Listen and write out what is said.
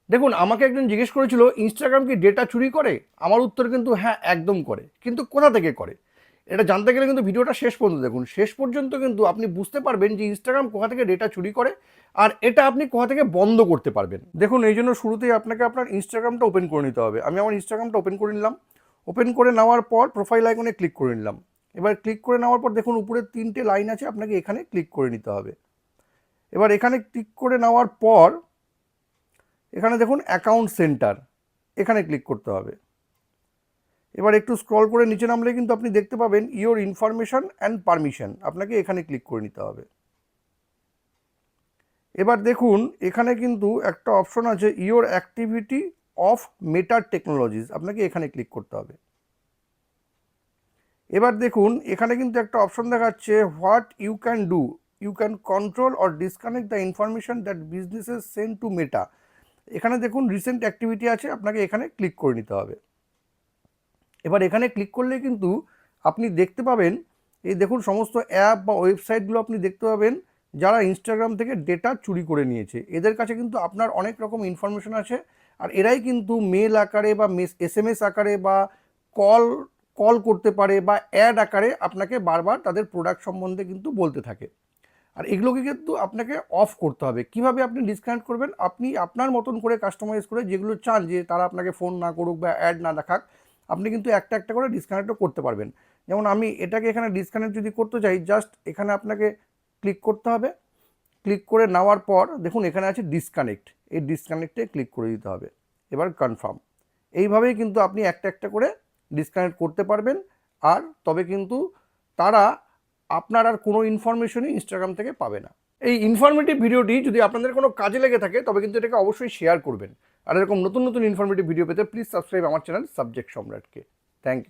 দেখুন, আমাকে একজন জিজ্ঞেস করেছিল ইনস্টাগ্রাম কি ডেটা চুরি করে? আমার উত্তর কিন্তু হ্যাঁ, একদম করে। কিন্তু কোথা থেকে করে? এটা জানতে গেলে কিন্তু ভিডিওটা শেষ পর্যন্ত দেখুন। শেষ পর্যন্ত কিন্তু আপনি বুঝতে পারবেন যে ইনস্টাগ্রাম কোথা থেকে ডেটা চুরি করে আর এটা আপনি কোথা থেকে বন্ধ করতে পারবেন। দেখুন, এই জন্য শুরুতেই আপনাকে আপনার ইনস্টাগ্রামটা ওপেন করে নিতে হবে। আমি আমার ইনস্টাগ্রামটা ওপেন করে নিলাম। ওপেন করে নেওয়ার পর প্রোফাইল আইকনে ক্লিক করে নিলাম। এবার ক্লিক করে নেওয়ার পর দেখুন উপরে 3টে লাইন আছে, আপনাকে এখানে ক্লিক করে নিতে হবে। এবার এখানে ক্লিক করে নেওয়ার পর এখানে দেখুন অ্যাকাউন্ট সেন্টার, এখানে ক্লিক করতে হবে। এবার একটু স্ক্রল করে নিচে নামলে কিন্তু আপনি দেখতে পাবেন ইওর ইনফরমেশন অ্যান্ড পারমিশন, আপনাকে এখানে ক্লিক করে নিতে হবে। এবার দেখুন এখানে কিন্তু একটা অপশন আছে your activity of matter technologies, আপনাকে এখানে ক্লিক করতে হবে। এবার দেখুন এখানে কিন্তু একটা অপশন দেখাচ্ছে what you can do, you can control or disconnect the information that businesses send to Meta. এখানে দেখুন রিসেন্ট অ্যাক্টিভিটি আছে, আপনাকে এখানে ক্লিক করে নিতে হবে। এবার এখানে ক্লিক করলে কিন্তু আপনি দেখতে পাবেন, এই দেখুন সমস্ত অ্যাপ বা ওয়েবসাইটগুলো আপনি দেখতে পাবেন যারা ইনস্টাগ্রাম থেকে ডেটা চুরি করে নিয়েছে। এদের কাছে কিন্তু আপনার অনেক রকম ইনফরমেশন আছে, আর এরাই কিন্তু মেল আকারে বা এসএমএস আকারে বা কল কল করতে পারে বা অ্যাড আকারে আপনাকে বারবার তাদের প্রোডাক্ট সম্বন্ধে কিন্তু বলতে থাকে। আর এগুলোকে কিন্তু আপনাকে অফ করতে হবে। কিভাবে আপনি ডিসকানেক্ট করবেন? আপনি আপনার মতন করে কাস্টমাইজ করে যেগুলো চান যে তারা আপনাকে ফোন না করুক বা অ্যাড না দেখাক, আপনি কিন্তু একটা একটা করে ডিসকানেক্টও করতে পারবেন। যেমন আমি এটাকে এখানে ডিসকানেক্ট যদি করতে চাই, জাস্ট এখানে আপনাকে ক্লিক করতে হবে। ক্লিক করে নেওয়ার পর দেখুন এখানে আছে ডিসকানেক্ট, এই ডিসকানেক্টে ক্লিক করে দিতে হবে। এবার কনফার্ম। এইভাবেই কিন্তু আপনি একটা একটা করে ডিসকানেক্ট করতে পারবেন। আর তবে কিন্তু তারা আপনার আর কোনো ইনফরমেশনই ইনস্টাগ্রাম থেকে পাবে না। এই ইনফরমেটিভ ভিডিওটি যদি আপনাদের কোনো কাজে লেগে থাকে তবে কিন্তু এটাকে অবশ্যই শেয়ার করবেন। আর এরকম নতুন নতুন ইনফরমেটিভ ভিডিও পেতে প্লিজ সাবস্ক্রাইব আমার চ্যানেল সাবজেক্ট সম্রাটকে। Thank you.